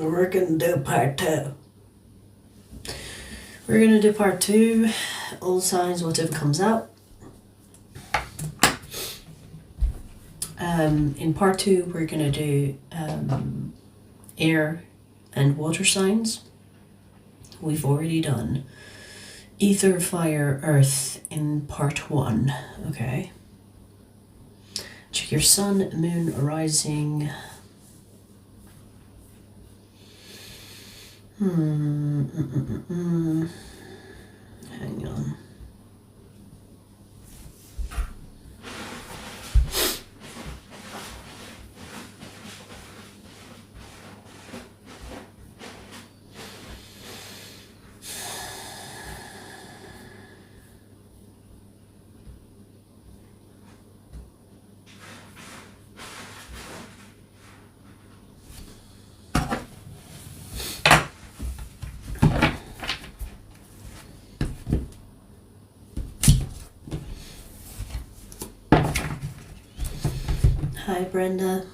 we're gonna do part two. We're gonna do part two, all signs, whatever comes out. In part two, we're gonna do air and water signs. We've already done ether, fire, earth in part one, okay? Check your sun, moon, rising. Hang on. Hi, Brenda.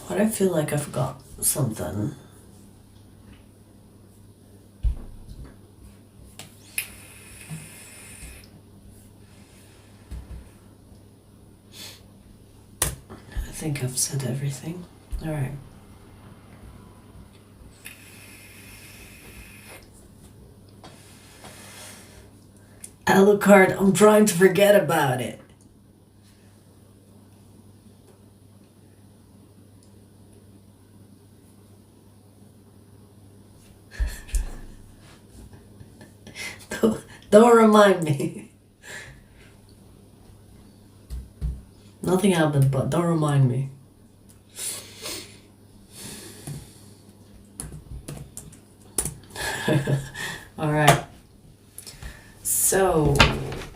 What I feel like I forgot something. I think I've said everything. All right. Alucard, I'm trying to forget about it. Don't remind me. Nothing happened, but don't remind me. All right. So,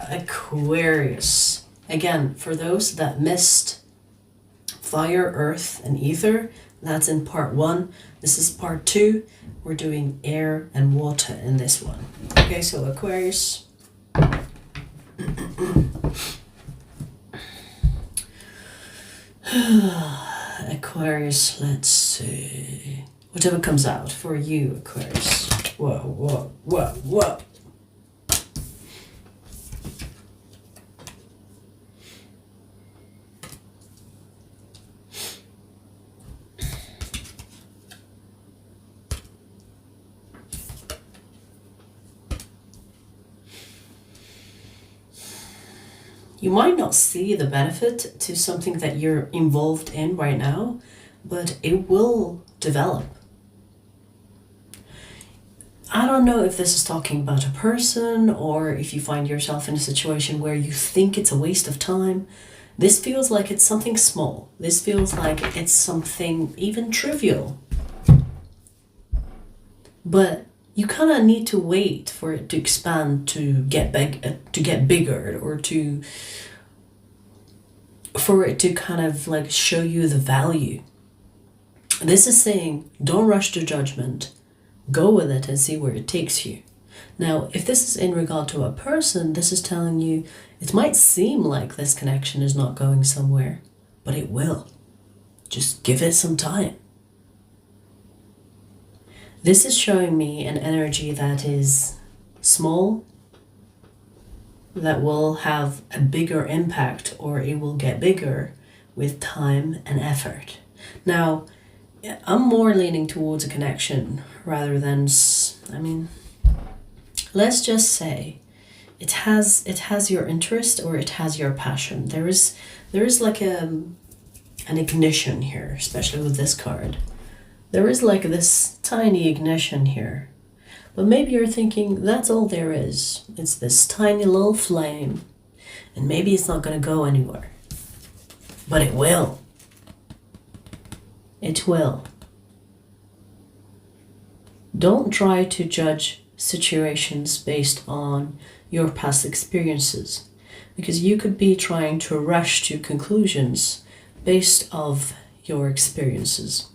Aquarius. Again, for those that missed fire, earth, and ether, that's in part one. This is part two. We're doing air and water in this one. Okay, so Aquarius. Aquarius, let's see. Whatever comes out for you, Aquarius. Whoa, whoa, whoa, whoa. You might not see the benefit to something that you're involved in right now, but it will develop. I don't know if this is talking about a person or if you find yourself in a situation where you think it's a waste of time. This feels like it's something small. This feels like it's something even trivial. But you kind of need to wait for it to expand, to get bigger, or for it to kind of like show you the value. This is saying, don't rush to judgment. Go with it and see where it takes you. Now, if this is in regard to a person, this is telling you it might seem like this connection is not going somewhere, but it will. Just give it some time. This is showing me an energy that is small, that will have a bigger impact, or it will get bigger with time and effort. Now, I'm more leaning towards a connection rather than, let's just say it has your interest or it has your passion. There is like an ignition here, especially with this card. There is like this tiny ignition here. But maybe you're thinking, that's all there is. It's this tiny little flame. And maybe it's not going to go anywhere. But it will. It will. Don't try to judge situations based on your past experiences. Because you could be trying to rush to conclusions based off your experiences.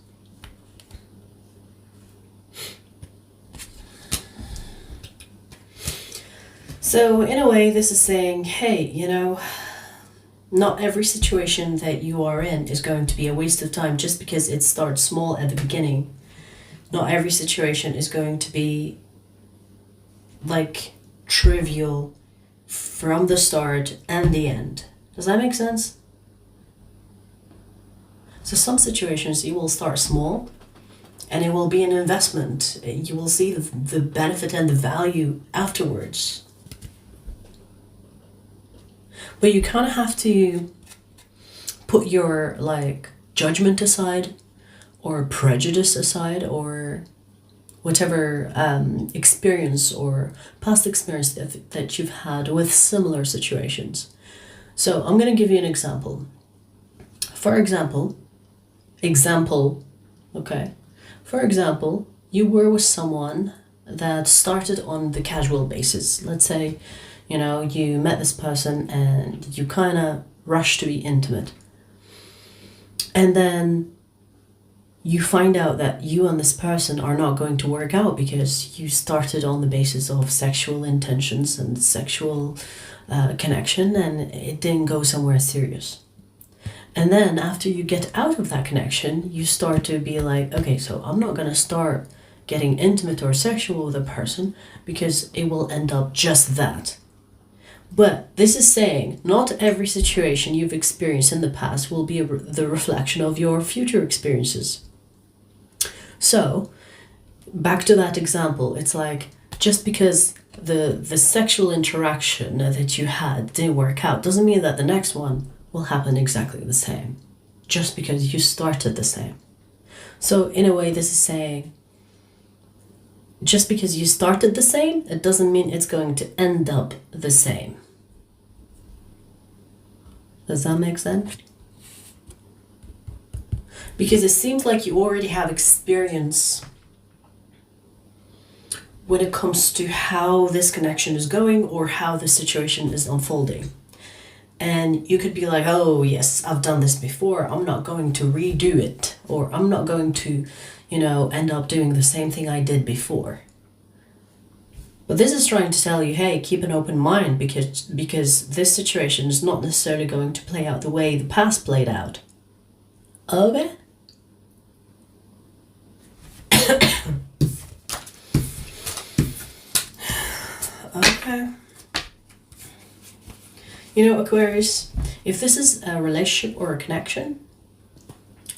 So in a way, this is saying, hey, Not every situation that you are in is going to be a waste of time just because it starts small at the beginning. Not every situation is going to be like trivial from the start and the end. Does that make sense? So some situations you will start small and it will be an investment. You will see the benefit and the value afterwards. But you kind of have to put your like judgment aside or prejudice aside or whatever experience or past experience that you've had with similar situations. So I'm going to give you an example. For example, okay. For example, you were with someone that started on the casual basis. Let's say, you know, you met this person and you kind of rush to be intimate. And then you find out that you and this person are not going to work out because you started on the basis of sexual intentions and sexual connection, and it didn't go somewhere serious. And then after you get out of that connection, you start to be like, okay, so I'm not going to start getting intimate or sexual with a person because it will end up just that. But this is saying not every situation you've experienced in the past will be the reflection of your future experiences. So, back to that example, it's like just because the sexual interaction that you had didn't work out doesn't mean that the next one will happen exactly the same, just because you started the same. So in a way, this is saying just because you started the same, it doesn't mean it's going to end up the same. Does that make sense? Because it seems like you already have experience when it comes to how this connection is going or how the situation is unfolding. And you could be like, oh yes, I've done this before, I'm not going to redo it, or I'm not going to, end up doing the same thing I did before. But this is trying to tell you, hey, keep an open mind because this situation is not necessarily going to play out the way the past played out. Okay? Okay. Aquarius, if this is a relationship or a connection,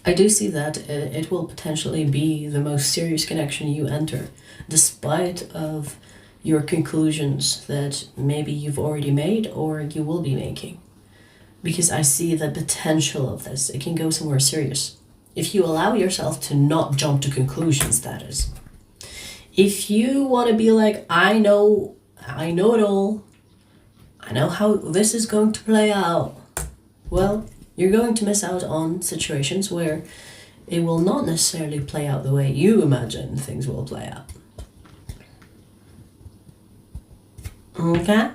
I do see that it will potentially be the most serious connection you enter, despite of your conclusions that maybe you've already made or you will be making. Because I see the potential of this. It can go somewhere serious. If you allow yourself to not jump to conclusions, that is. If you want to be like, I know it all, I know how this is going to play out, well, you're going to miss out on situations where it will not necessarily play out the way you imagine things will play out. Okay?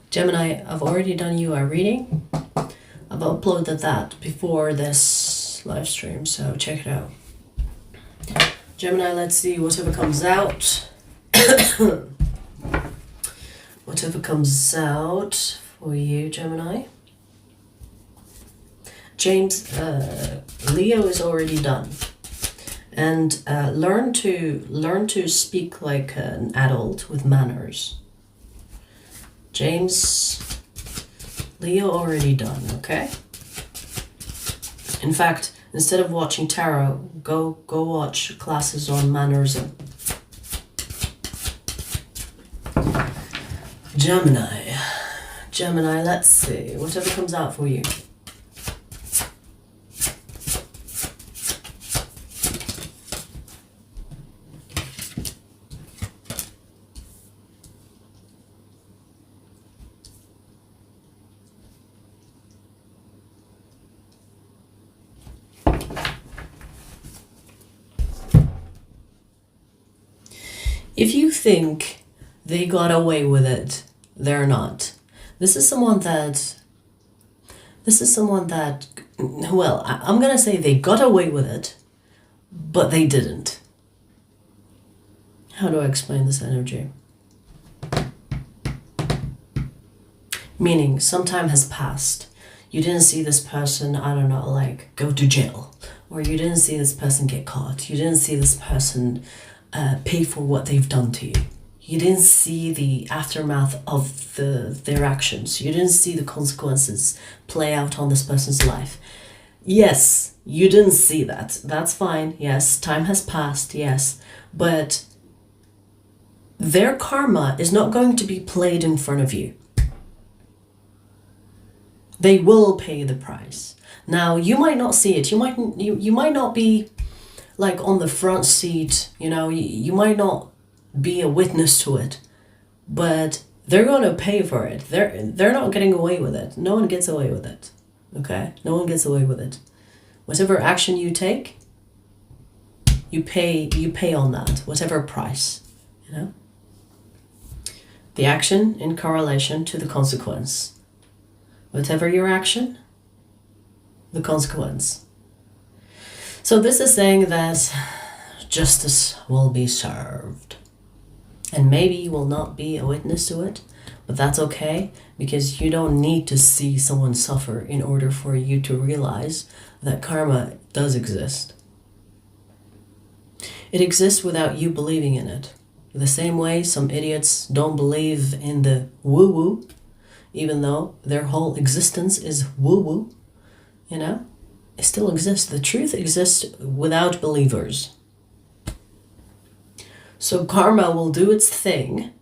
Gemini, I've already done you a reading. I've uploaded that before this live stream, so check it out. Gemini, let's see whatever comes out. Whatever comes out for you, Gemini. James, Leo is already done. And learn to speak like an adult with manners. James, Leo already done, okay? In fact, instead of watching tarot, go watch classes on mannerism. Gemini, let's see, whatever comes out for you. If you think they got away with it, they're not. This is someone that, well, I'm gonna say they got away with it, but they didn't. How do I explain this energy? Meaning, some time has passed. You didn't see this person, I don't know, like go to jail. Or you didn't see this person get caught. You didn't see this person pay for what they've done to you. You didn't see the aftermath of their actions. You didn't see the consequences play out on this person's life. Yes, you didn't see that. That's fine. Yes, time has passed. Yes. But their karma is not going to be played in front of you. They will pay the price. Now, you might not see it. You might not be like on the front seat, you might not be a witness to it, but they're going to pay for it. They're not getting away with it. No one gets away with it. Okay? No one gets away with it. Whatever action you take, you pay on that, whatever price, The action in correlation to the consequence. Whatever your action, the consequence. So this is saying that justice will be served. And maybe you will not be a witness to it, but that's okay, because you don't need to see someone suffer in order for you to realize that karma does exist. It exists without you believing in it. The same way some idiots don't believe in the woo-woo, even though their whole existence is woo-woo, it still exists. The truth exists without believers. So karma will do its thing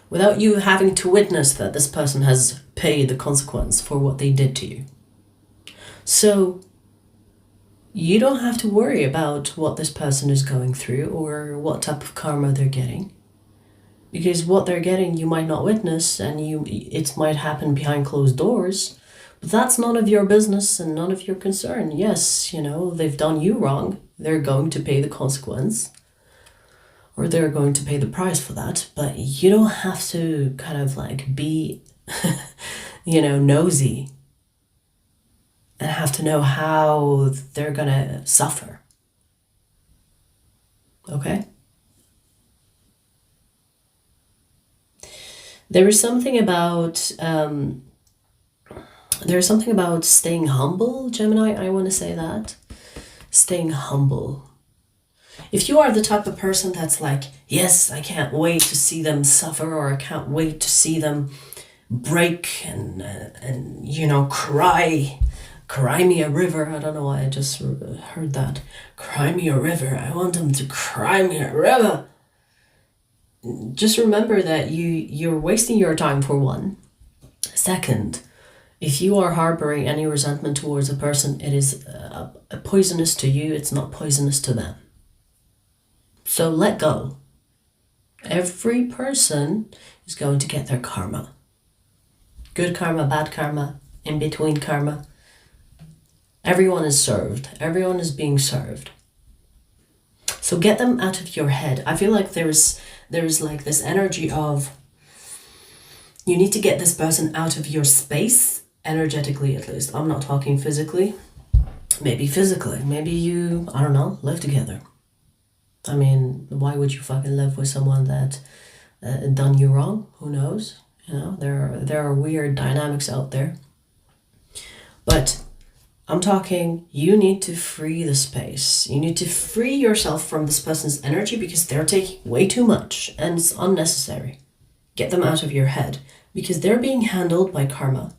without you having to witness that this person has paid the consequence for what they did to you. So you don't have to worry about what this person is going through or what type of karma they're getting. Because what they're getting you might not witness, and it might happen behind closed doors, but that's none of your business and none of your concern. Yes, they've done you wrong. They're going to pay the consequence, or they're going to pay the price for that, but you don't have to kind of like be, nosy and have to know how they're gonna suffer. Okay? There's something about staying humble, Gemini. I want to say that. Staying humble. If you are the type of person that's like, yes, I can't wait to see them suffer, or I can't wait to see them break and cry me a river. I don't know why I just heard that. Cry me a river. I want them to cry me a river. Just remember that you're wasting your time, for one. Second, if you are harboring any resentment towards a person, it is poisonous to you. It's not poisonous to them. So let go. Every person is going to get their karma. Good karma, bad karma, in between karma. Everyone is served. Everyone is being served. So get them out of your head. I feel like there's like this energy of you need to get this person out of your space, energetically at least. I'm not talking physically. Maybe physically. Maybe you, I don't know, live together. I mean, why would you fucking live with someone that done you wrong? Who knows? There are weird dynamics out there. But I'm talking, you need to free the space. You need to free yourself from this person's energy because they're taking way too much and it's unnecessary. Get them out of your head because they're being handled by karma.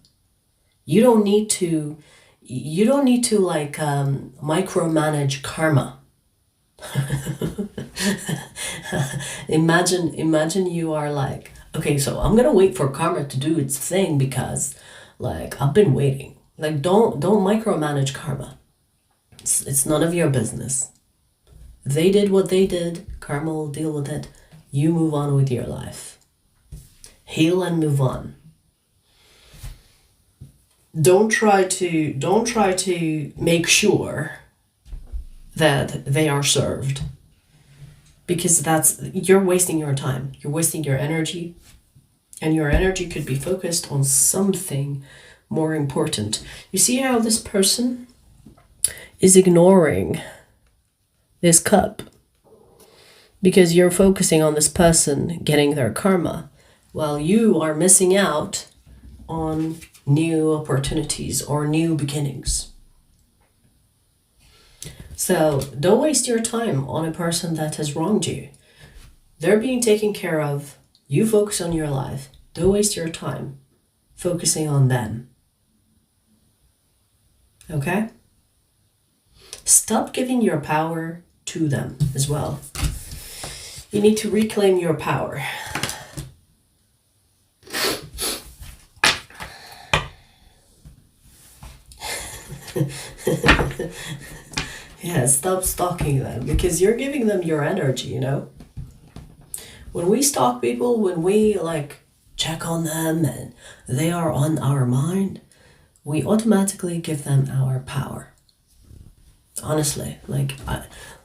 You don't need to like micromanage karma. Imagine you are like, okay, so I'm gonna wait for karma to do its thing because like I've been waiting. Like don't micromanage karma. It's none of your business. They did what they did, karma will deal with it. You move on with your life. Heal and move on. Don't try to make sure that they are served. because you're wasting your time. You're wasting your energy, and your energy could be focused on something more important. You see how this person is ignoring this cup because you're focusing on this person getting their karma, while you are missing out on new opportunities or new beginnings. So don't waste your time on a person that has wronged you. They're being taken care of. You focus on your life. Don't waste your time focusing on them. Okay? Stop giving your power to them as well. You need to reclaim your power. Yeah, stop stalking them, because you're giving them your energy, you know? When we stalk people, when we check on them and they are on our mind, we automatically give them our power. Honestly,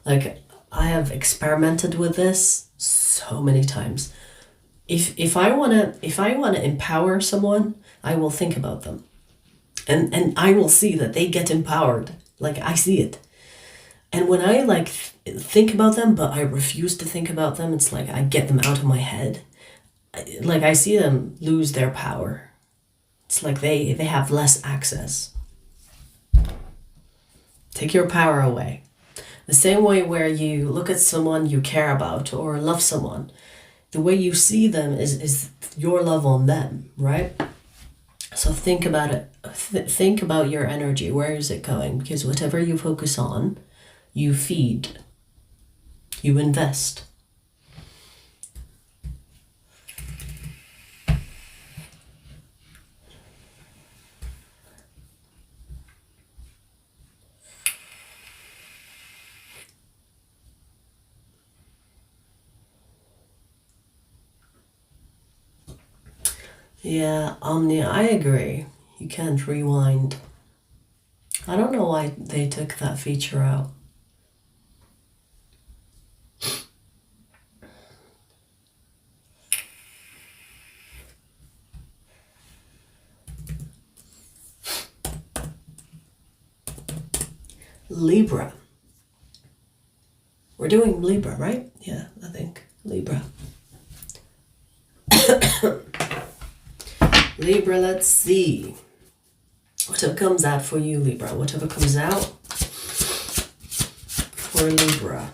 I have experimented with this so many times. If I wanna empower someone, I will think about them. And I will see that they get empowered. I see it. And when I think about them, but I refuse to think about them, it's like I get them out of my head. I see them lose their power. It's like they have less access. Take your power away. The same way where you look at someone you care about or love someone, the way you see them is your love on them, right? So think about it. Think about your energy. Where is it going? Because whatever you focus on, you feed, you invest. Yeah, Omnia, I agree. You can't rewind. I don't know why they took that feature out. Libra. We're doing Libra, right? Yeah, I think. Libra. Libra, let's see. Whatever comes out for you, Libra. Whatever comes out for Libra.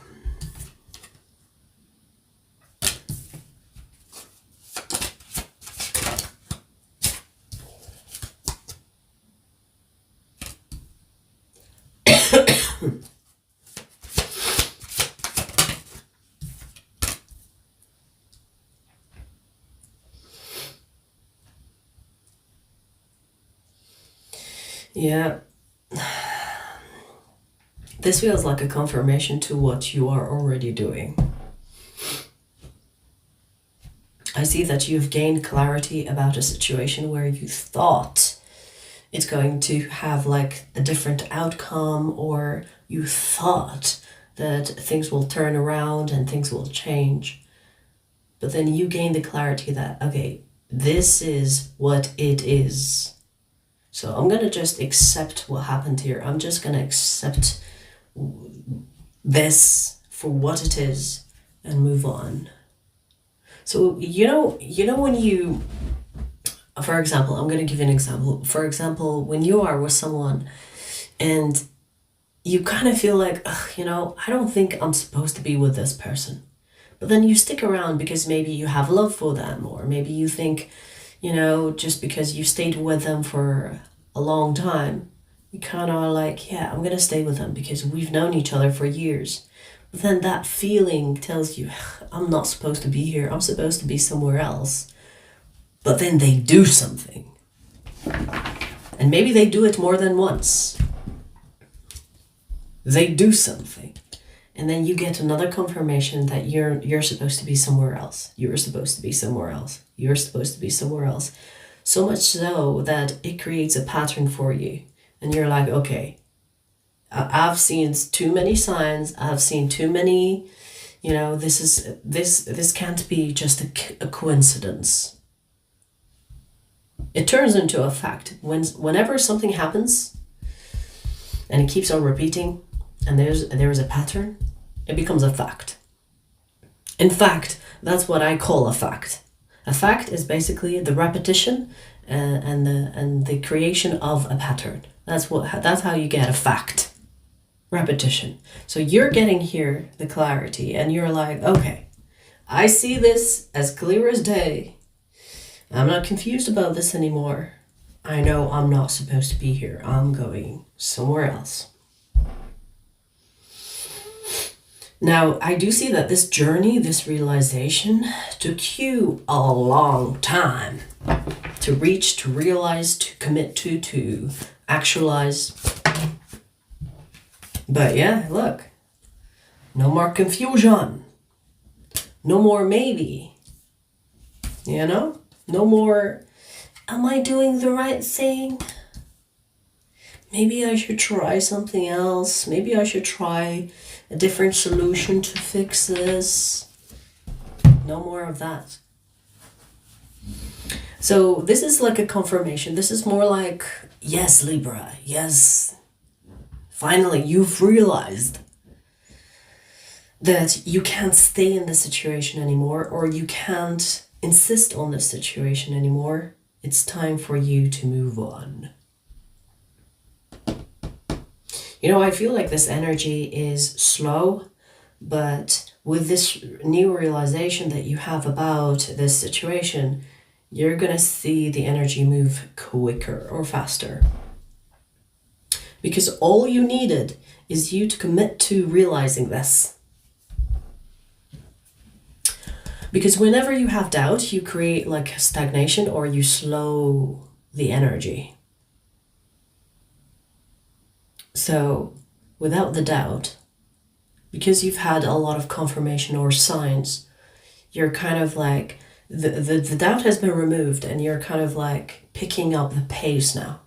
Yeah. This feels like a confirmation to what you are already doing. I see that you've gained clarity about a situation where you thought it's going to have a different outcome, or you thought that things will turn around and things will change. But then you gain the clarity that, okay, this is what it is. So I'm going to just accept what happened here. I'm just going to accept this for what it is and move on. So, you know when you, for example, I'm going to give you an example. For example, when you are with someone and you kind of feel like, I don't think I'm supposed to be with this person. But then you stick around because maybe you have love for them, or maybe you think, just because you stayed with them for a long time, you kind of are like, yeah, I'm going to stay with them because we've known each other for years. But then that feeling tells you, I'm not supposed to be here. I'm supposed to be somewhere else. But then they do something. And maybe they do it more than once. They do something. And then you get another confirmation that you're supposed to be somewhere else. You're supposed to be somewhere else. You're supposed to be somewhere else. So much so that it creates a pattern for you. And you're like, okay, I've seen too many signs. I've seen too many, You know, this can't be just a coincidence. It turns into a fact. Whenever something happens and it keeps on repeating and there is a pattern, it becomes a fact. In fact, that's what I call a fact. A fact is basically the repetition and the creation of a pattern. That's how you get a fact. Repetition. So you're getting here the clarity and you're like, okay, I see this as clear as day. I'm not confused about this anymore. I know I'm not supposed to be here. I'm going somewhere else. Now, I do see that this journey, this realization, took you a long time to reach, to realize, to commit to actualize. But yeah, look, no more confusion. No more maybe. You know? No more, am I doing the right thing? Maybe I should try something else. Maybe I should try a different solution to fix this. No more of that. So this is like a confirmation. This is more like, yes, Libra, yes. Finally, you've realized that you can't stay in this situation anymore, or you can't insist on this situation anymore. It's time for you to move on. You know, I feel like this energy is slow, but with this new realization that you have about this situation, you're gonna see the energy move quicker or faster. Because all you needed is you to commit to realizing this. Because whenever you have doubt, you create like stagnation or you slow the energy. So without the doubt, because you've had a lot of confirmation or signs, you're kind of like, the doubt has been removed and you're kind of like picking up the pace now.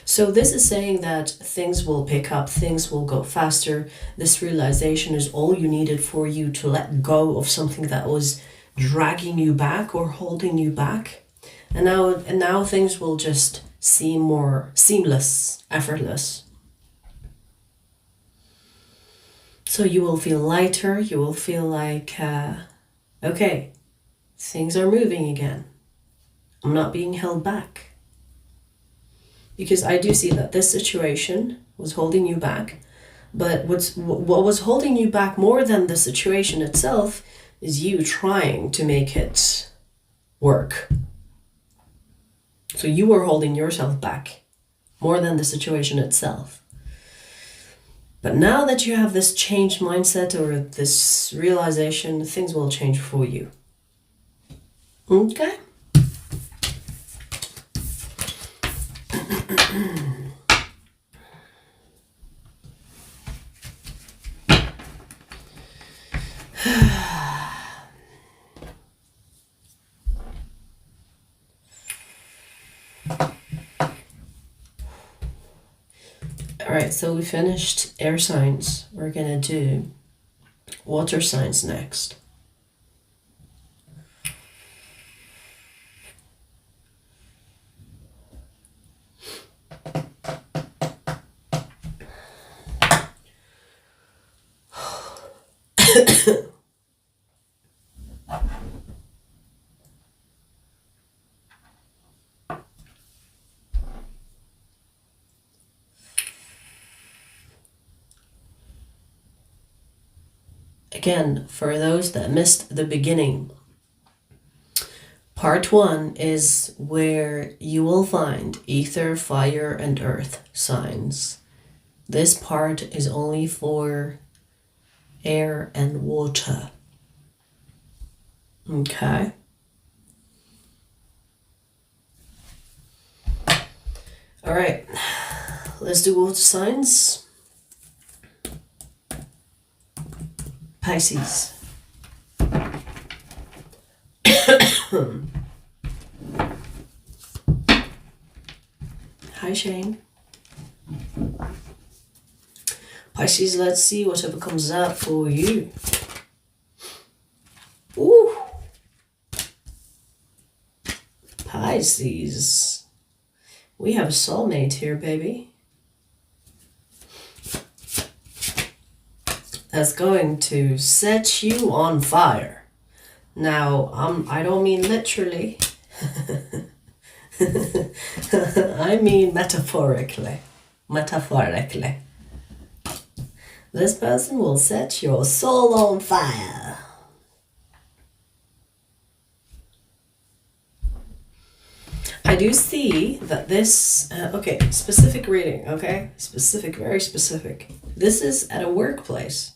So this is saying that things will pick up, things will go faster. This realization is all you needed for you to let go of something that was dragging you back or holding you back. And now things will just seem more seamless, effortless. So you will feel lighter, you will feel like, okay, things are moving again. I'm not being held back. Because I do see that this situation was holding you back, but what was holding you back more than the situation itself is you trying to make it work. So you were holding yourself back more than the situation itself. But now that you have this changed mindset or this realization, things will change for you. Okay? Alright, so we finished air signs. We're gonna do water signs next. Again, for those that missed the beginning, part 1 is where you will find ether, fire, and earth signs. This part is only for air and water. Okay. All right, let's do water signs. Pisces. Hi, Shane. Pisces, let's see whatever comes out for you. Ooh. Pisces. We have a soulmate here, baby. That's going to set you on fire. Now, I don't mean literally. I mean metaphorically. Metaphorically. This person will set your soul on fire. I do see that this, okay, specific reading, okay? Specific, very specific. This is at a workplace.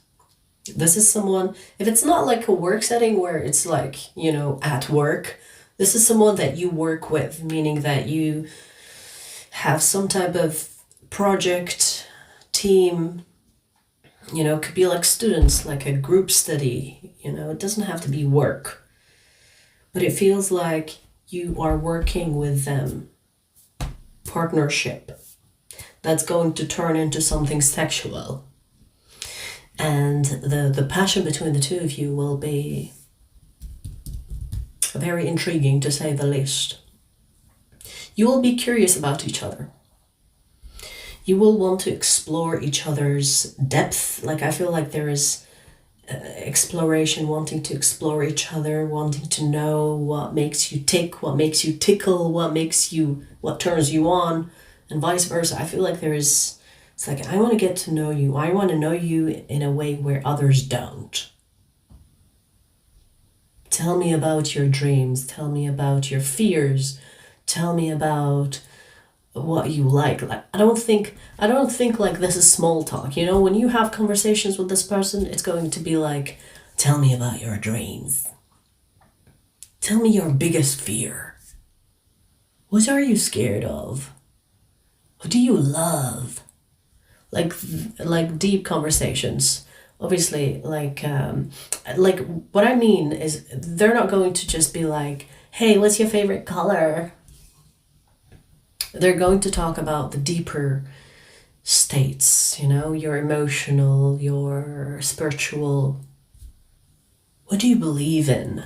This is someone, if it's not like a work setting where it's like, you know, at work, this is someone that you work with, meaning that you have some type of project, team, you know, it could be like students, like a group study, you know, it doesn't have to be work. But it feels like you are working with them. Partnership. That's going to turn into something sexual. And the passion between the two of you will be very intriguing, to say the least. You will be curious about each other. You will want to explore each other's depth. Like, I feel like there is exploration, wanting to explore each other, wanting to know what makes you tick, what makes you tickle, what turns you on, and vice versa. I feel like there is, it's like, I want to get to know you. I want to know you in a way where others don't. Tell me about your dreams. Tell me about your fears. Tell me about what you like. I don't think like this is small talk. You know, when you have conversations with this person, it's going to be like, tell me about your dreams. Tell me your biggest fear. What are you scared of? What do you love? Like deep conversations. Obviously, like what I mean is, they're not going to just be like, hey, what's your favorite color? They're going to talk about the deeper states, you know, your emotional, your spiritual. What do you believe in?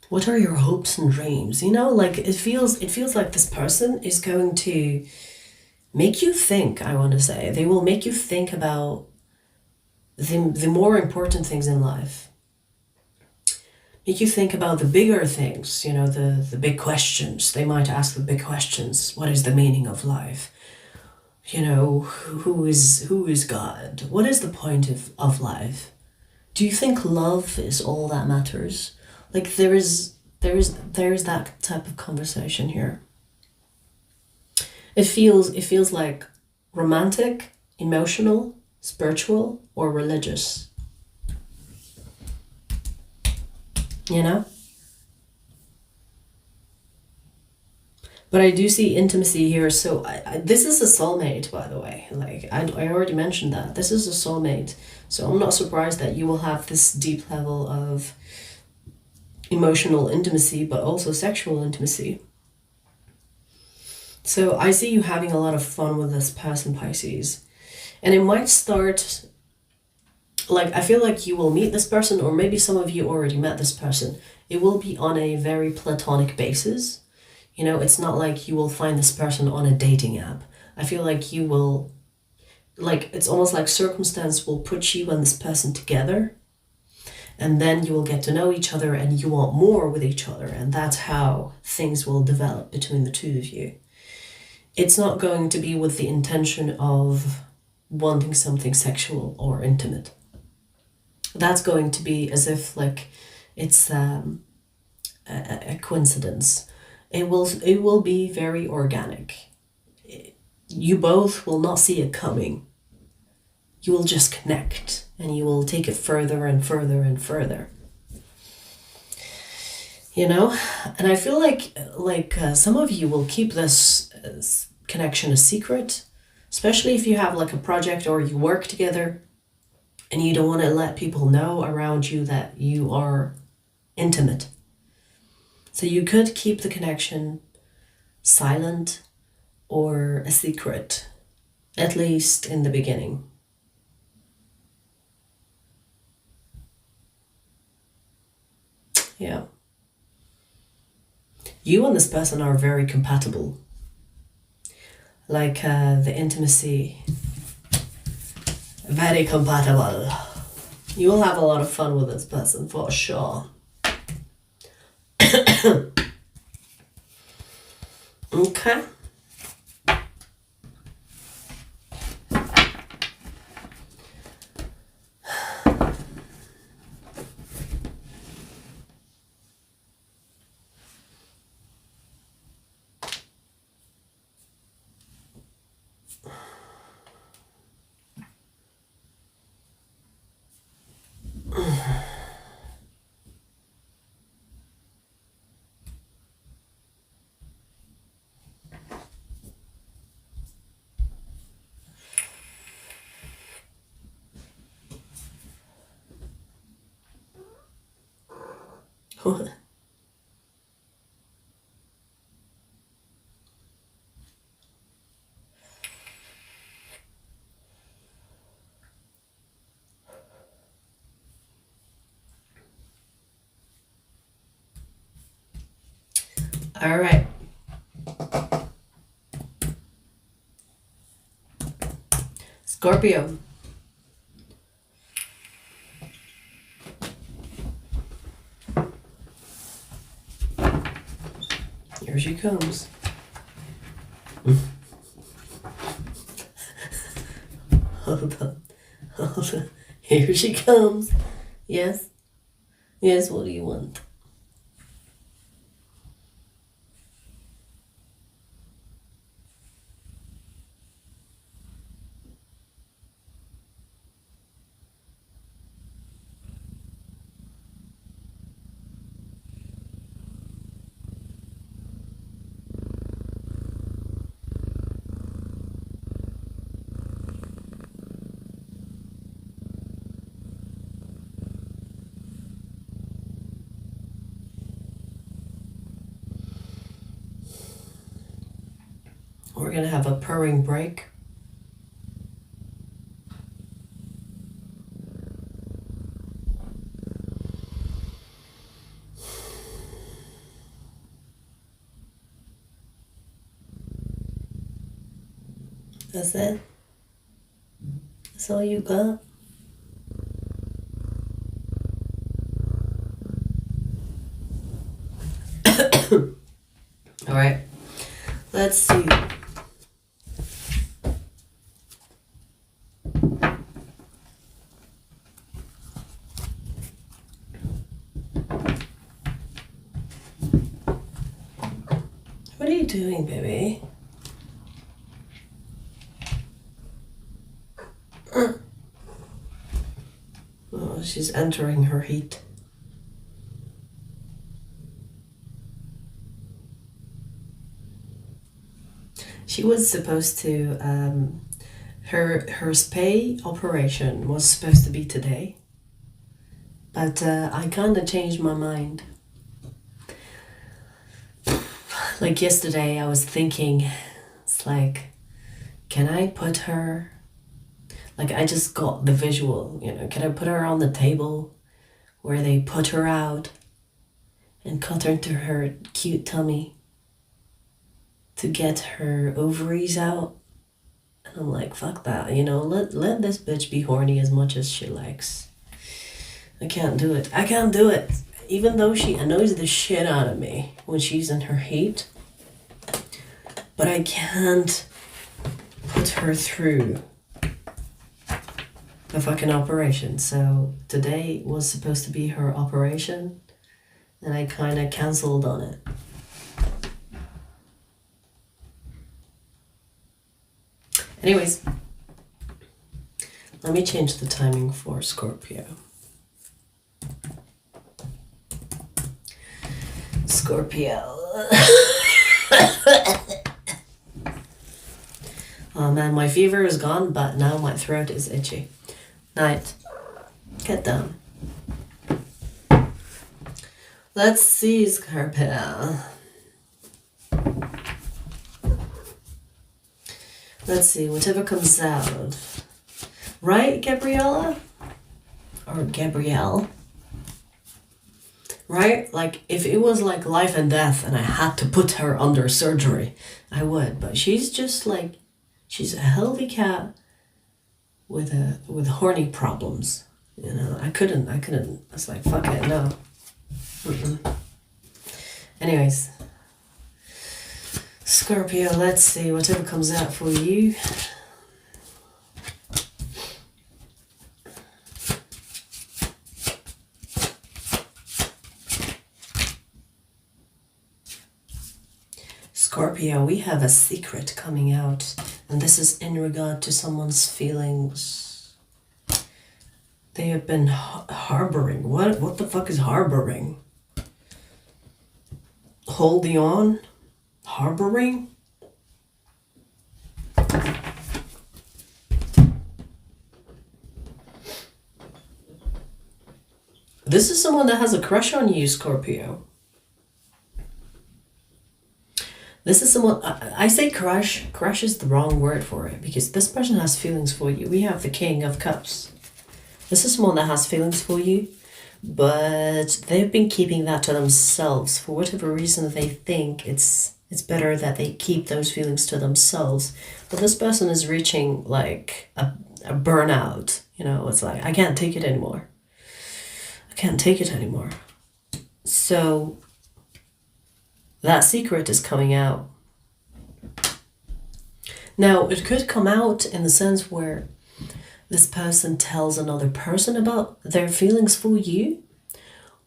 What are your hopes and dreams? You know, like it feels like this person is going to make you think, I want to say. They will make you think about the more important things in life. Make you think about the bigger things, you know, the big questions. They might ask the big questions. What is the meaning of life? You know, who is God? What is the point of life? Do you think love is all that matters? Like there is that type of conversation here. It feels like romantic, emotional, spiritual, or religious. You know? But I do see intimacy here. So this is a soulmate, by the way. Like I already mentioned that. This is a soulmate. So I'm not surprised that you will have this deep level of emotional intimacy, but also sexual intimacy. So I see you having a lot of fun with this person, Pisces. And it might start, like, I feel like you will meet this person, or maybe some of you already met this person. It will be on a very platonic basis. You know, it's not like you will find this person on a dating app. I feel like you will, like, it's almost like circumstance will put you and this person together. And then you will get to know each other and you want more with each other. And that's how things will develop between the two of you. It's not going to be with the intention of wanting something sexual or intimate. That's going to be as if like it's a coincidence. It will be very organic. You both will not see it coming. You will just connect and you will take it further and further and further. You know, and I feel like some of you will keep this connection a secret, especially if you have like a project or you work together and you don't want to let people know around you that you are intimate. So you could keep the connection silent or a secret, at least in the beginning. Yeah. You and this person are very compatible. Like the intimacy, very compatible. You will have a lot of fun with this person for sure. Okay. All right. Scorpio. Here she comes. Hold on. Hold on. Here she comes. Yes? Yes, what do you want? We're going to have a purring break. That's it? That's all you got? All right. Let's see. What are you doing, baby? Oh, she's entering her heat. She was supposed to, her spa operation was supposed to be today, but I kind of changed my mind. Like yesterday, I was thinking, it's like, can I put her, like I just got the visual, can I put her on the table where they put her out and cut her into her cute tummy to get her ovaries out? And I'm like, fuck that, let this bitch be horny as much as she likes. I can't do it. I can't do it. Even though she annoys the shit out of me when she's in her heat. But I can't put her through a fucking operation. So today was supposed to be her operation, and I kind of cancelled on it. Anyways, let me change the timing for Scorpio. Scorpio. Oh man, my fever is gone, but now my throat is itchy. Night. Get down. Let's see, Scorpio. Let's see, whatever comes out. Right, Gabriella? Or Gabrielle? right? Like if it was like life and death and I had to put her under surgery, I would. But she's just like, she's a healthy cat with horny problems. You know, I couldn't. I was like, fuck it, no. Mm-mm. Anyways, Scorpio, let's see whatever comes out for you. Scorpio, we have a secret coming out, and this is in regard to someone's feelings. They have been harboring. What the fuck is harboring? Holding on? Harboring? This is someone that has a crush on you, Scorpio. This is someone, I say crush. Crush is the wrong word for it because this person has feelings for you. We have the King of Cups. This is someone that has feelings for you, but they've been keeping that to themselves. For whatever reason, they think it's better that they keep those feelings to themselves. But this person is reaching like a burnout. You know, it's like, I can't take it anymore. I can't take it anymore. So that secret is coming out. Now, it could come out in the sense where this person tells another person about their feelings for you,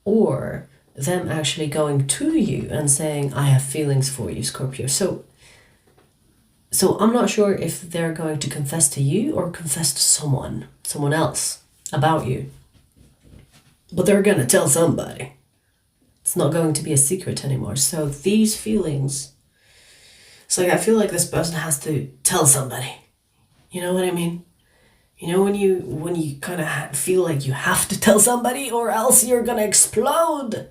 or them actually going to you and saying, I have feelings for you, Scorpio. So I'm not sure if they're going to confess to you or confess to someone else about you. But they're going to tell somebody. It's not going to be a secret anymore. So these feelings, it's like I feel like this person has to tell somebody. You know what I mean? You know when you kind of feel like you have to tell somebody or else you're going to explode.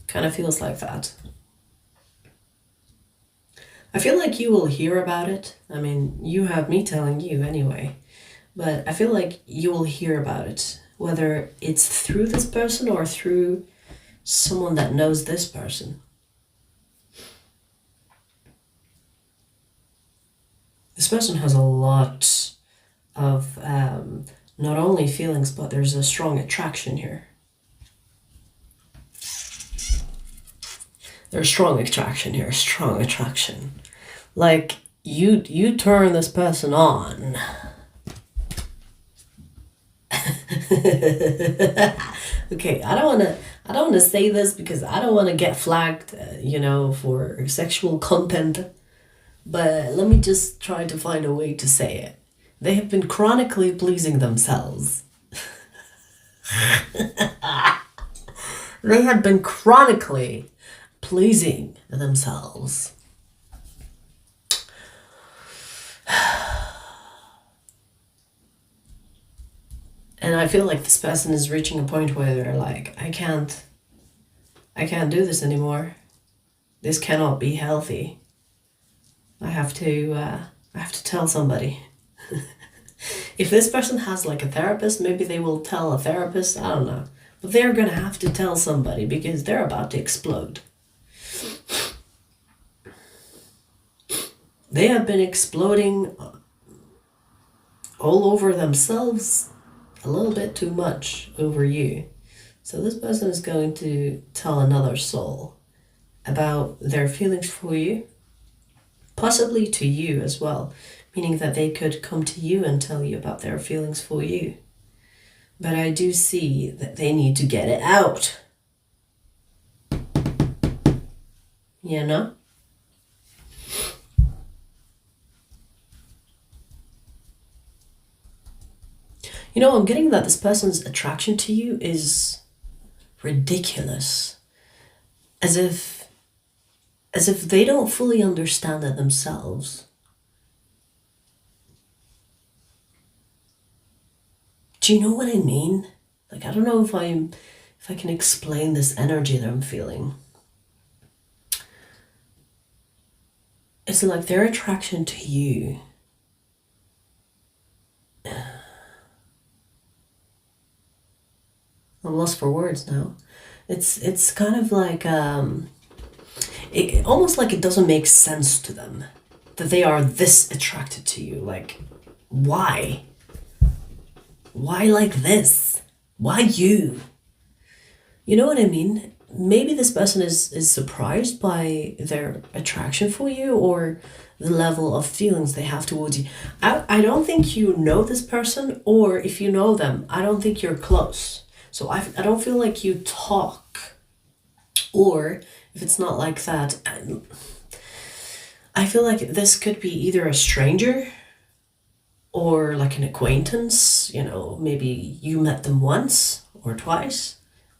Kind of feels like that. I feel like you will hear about it. I mean, you have me telling you anyway. But I feel like you will hear about it. Whether it's through this person or through someone that knows this person. This person has a lot of not only feelings, but there's a strong attraction here. There's strong attraction here, strong attraction. Like you turn this person on. Okay, I don't want to say this because I don't want to get flagged, for sexual content. But let me just try to find a way to say it. They have been chronically pleasing themselves. They have been chronically pleasing themselves. And I feel like this person is reaching a point where they're like, I can't do this anymore. This cannot be healthy. I have to tell somebody. If this person has like a therapist, maybe they will tell a therapist, I don't know. But they're going to have to tell somebody because they're about to explode. They have been exploding all over themselves a little bit too much over you. So this person is going to tell another soul about their feelings for you, possibly to you as well, meaning that they could come to you and tell you about their feelings for you. But I do see that they need to get it out. You know? You know, I'm getting that this person's attraction to you is ridiculous. As if they don't fully understand it themselves. Do you know what I mean? Like, I don't know if I can explain this energy that I'm feeling. It's like their attraction to you. I'm lost for words now. It's kind of like almost like it doesn't make sense to them that they are this attracted to you. Like, why? Why like this? Why you? You know what I mean? Maybe this person is surprised by their attraction for you or the level of feelings they have towards you. I don't think you know this person, or if you know them, I don't think you're close. So I don't feel like you talk. Or if it's not like that, I feel like this could be either a stranger or like an acquaintance. You know, maybe you met them once or twice,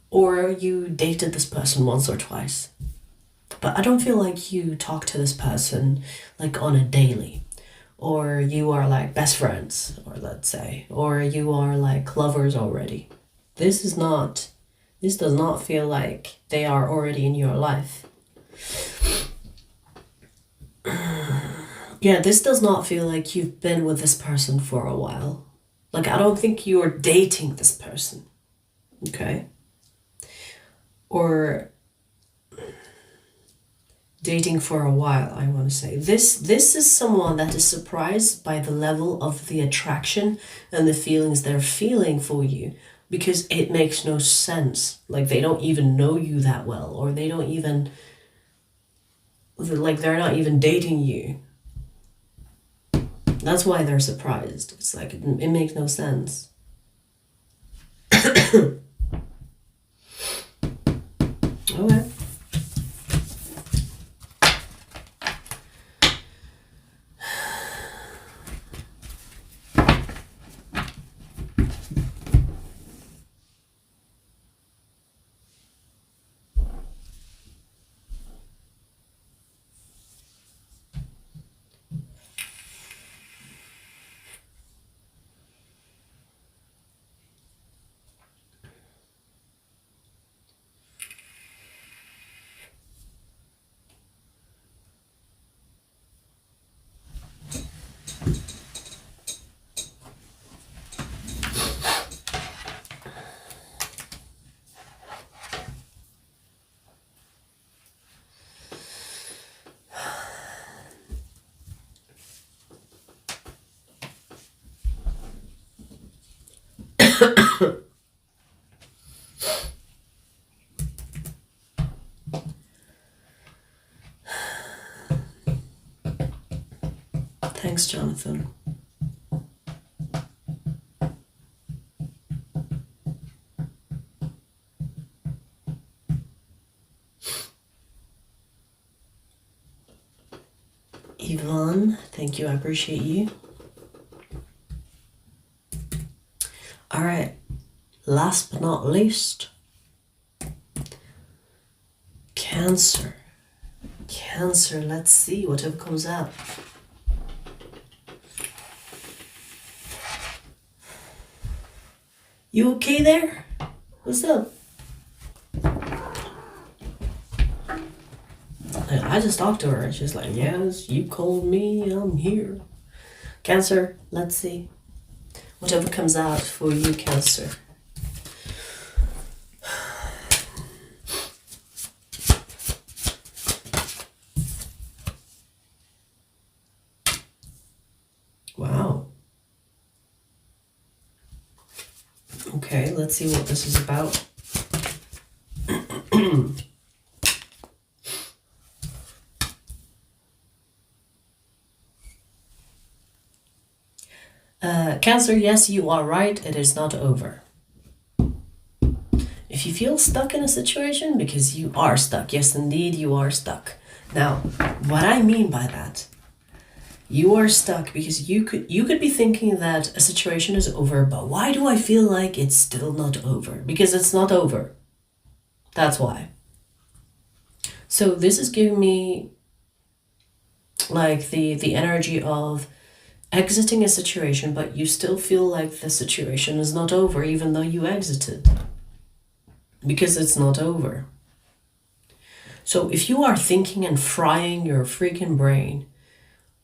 or you dated this person once or twice. But I don't feel like you talk to this person like on a daily, or you are like best friends, or let's say, or you are like lovers already. This does not feel like they are already in your life. Yeah, this does not feel like you've been with this person for a while. Like, I don't think you're dating this person. Okay? Or dating for a while, I want to say. This is someone that is surprised by the level of the attraction and the feelings they're feeling for you, because it makes no sense. Like, they don't even know you that well, or they don't even, like, they're not even dating you. That's why they're surprised. It's like, it makes no sense. Okay. Thanks, Jonathan. Yvonne, thank you. I appreciate you. All right. Last but not least, Cancer. Cancer, let's see whatever comes out. You okay there? What's up? I just talked to her. She's like, yes, you called me, I'm here. Cancer, let's see. Whatever comes out for you, Cancer. Wow. Okay, let's see what this is about. Cancer, yes, you are right. It is not over. If you feel stuck in a situation, because you are stuck. Yes, indeed, you are stuck. Now, what I mean by that, you are stuck because you could be thinking that a situation is over, but why do I feel like it's still not over? Because it's not over. That's why. So this is giving me like the energy of exiting a situation, but you still feel like the situation is not over even though you exited. Because it's not over. So if you are thinking and frying your freaking brain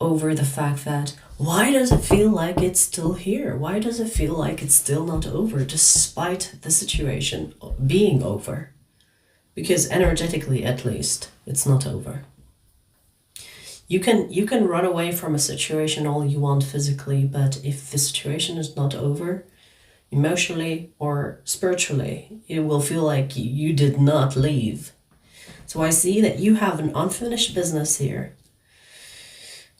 over the fact that, why does it feel like it's still here? Why does it feel like it's still not over despite the situation being over? because energetically, at least, it's not over. You can run away from a situation all you want physically, but if the situation is not over, emotionally or spiritually, it will feel like you did not leave. So I see that you have an unfinished business here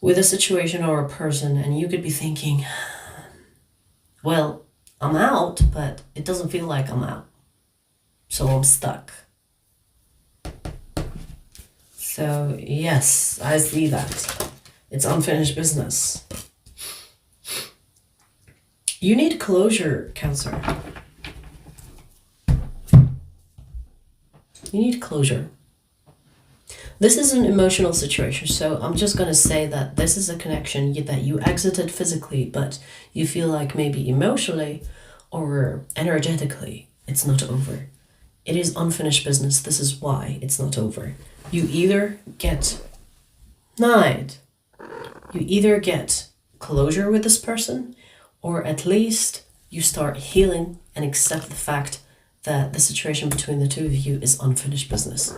with a situation or a person, and you could be thinking, well, I'm out, but it doesn't feel like I'm out. So I'm stuck. So yes, I see that. It's unfinished business. You need closure, Cancer. You need closure. This is an emotional situation, so I'm just going to say that this is a connection that you exited physically, but you feel like maybe emotionally or energetically it's not over. It is unfinished business. This is why it's not over. You either get you either get closure with this person, or at least you start healing and accept the fact that the situation between the two of you is unfinished business.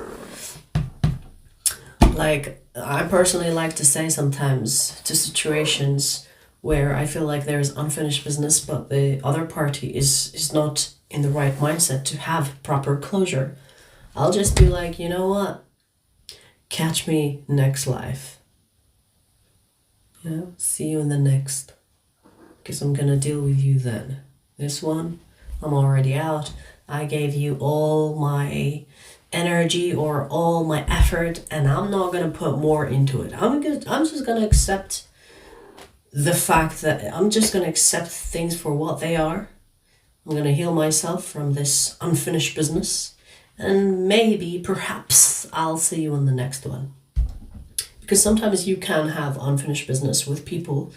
Like, I personally like to say sometimes to situations where I feel like there is unfinished business, but the other party is not in the right mindset to have proper closure. I'll just be like, you know what? Catch me next life. You know, see you in the next. Because I'm gonna deal with you then. This one, I'm already out. I gave you all my energy or all my effort, and I'm not gonna put more into it. I'm just gonna accept the fact that I'm just gonna accept things for what they are. I'm gonna heal myself from this unfinished business, and maybe, perhaps, I'll see you in the next one. Because sometimes you can have unfinished business with people,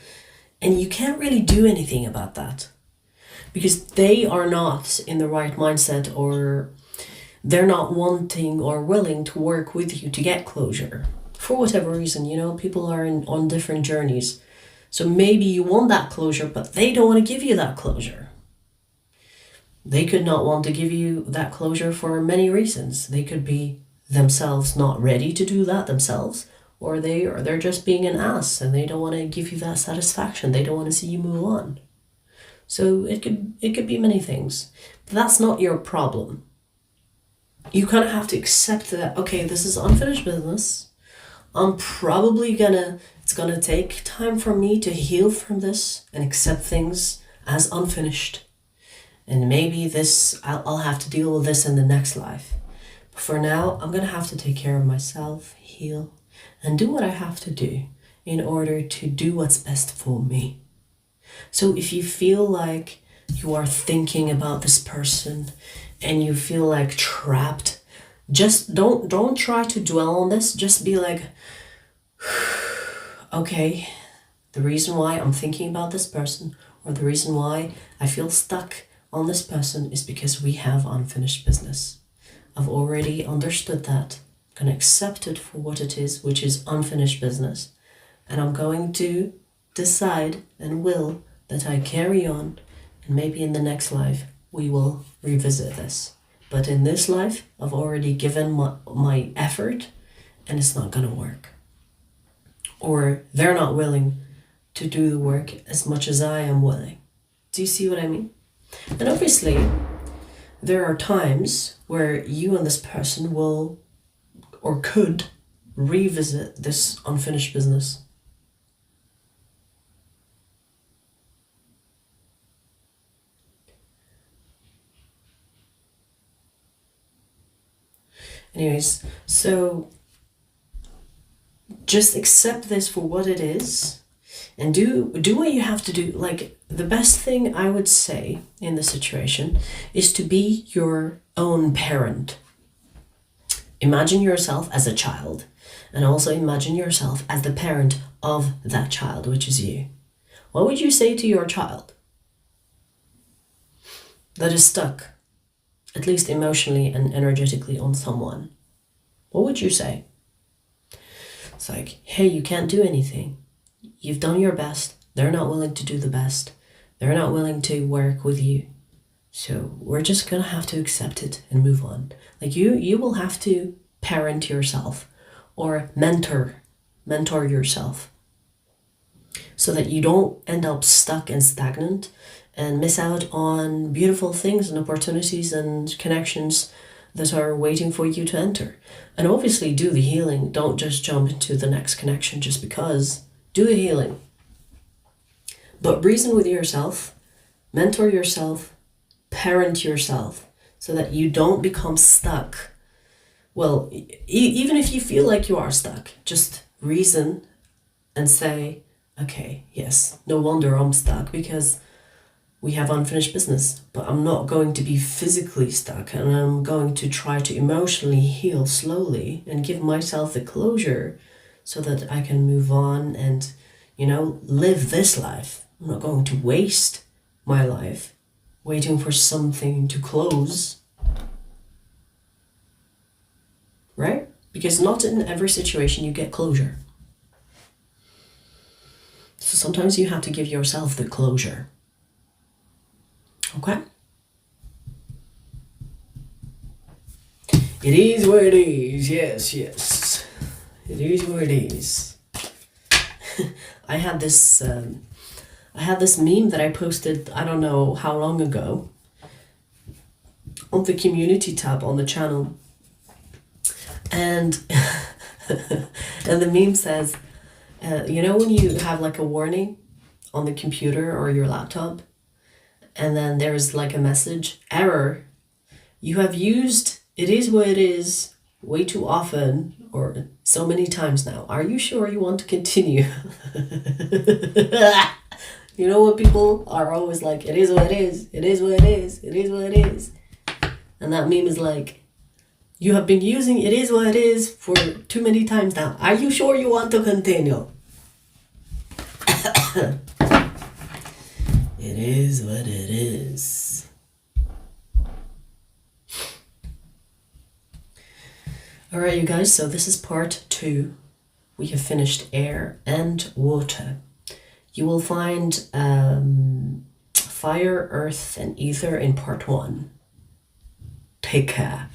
and you can't really do anything about that. Because they are not in the right mindset, or they're not wanting or willing to work with you to get closure. For whatever reason, you know, people are on different journeys. So maybe you want that closure, but they don't want to give you that closure. They could not want to give you that closure for many reasons. They could be themselves not ready to do that themselves, or they're just being an ass and they don't want to give you that satisfaction. They don't want to see you move on. So it could be many things. But that's not your problem. You kind of have to accept that, okay, this is unfinished business. It's gonna take time for me to heal from this and accept things as unfinished. And maybe I'll have to deal with this in the next life. But for now, I'm gonna have to take care of myself, heal, and do what I have to do in order to do what's best for me. So if you feel like you are thinking about this person and you feel like trapped, just don't try to dwell on this. Just be like, okay, the reason why I'm thinking about this person, or the reason why I feel stuck on this person, is because we have unfinished business. I've already understood that. I'm going to accept it for what it is, which is unfinished business. And I'm going to decide and will that I carry on, and maybe in the next life we will revisit this. But in this life, I've already given my effort, and it's not going to work. Or they're not willing to do the work as much as I am willing. Do you see what I mean? And obviously, there are times where you and this person will or could revisit this unfinished business. Anyways, so just accept this for what it is and do what you have to do. Like, the best thing I would say in the situation is to be your own parent. Imagine yourself as a child, and also imagine yourself as the parent of that child, which is you. What would you say to your child that is stuck, at least emotionally and energetically, on someone? What would you say? It's like, hey, you can't do anything. You've done your best. They're not willing to do the best. They're not willing to work with you. So we're just gonna have to accept it and move on. Like you will have to parent yourself or mentor yourself so that you don't end up stuck and stagnant and miss out on beautiful things and opportunities and connections that are waiting for you to enter. And obviously do the healing. Don't just jump into the next connection just because. Do the healing. But reason with yourself, mentor yourself, parent yourself so that you don't become stuck. Well, even if you feel like you are stuck, just reason and say, okay, yes, no wonder I'm stuck because we have unfinished business, but I'm not going to be physically stuck, and I'm going to try to emotionally heal slowly and give myself the closure so that I can move on and, live this life. I'm not going to waste my life waiting for something to close, right? Because not in every situation you get closure. So sometimes you have to give yourself the closure. Okay? It is what it is. Yes. It is what it is. I had this meme that I posted, I don't know how long ago, on the community tab on the channel. And and the meme says, when you have like a warning on the computer or your laptop, and then there's like a message, error, you have used it is what it is way too often or so many times now. Are you sure you want to continue? You know what, people are always like, it is what it is, it is what it is, it is what it is. And that meme is like, you have been using it is what it is for too many times now. Are you sure you want to continue? It is what it is. All right, you guys, so this is part 2. We have finished air and water. You will find fire, earth, and ether in part 1. Take care.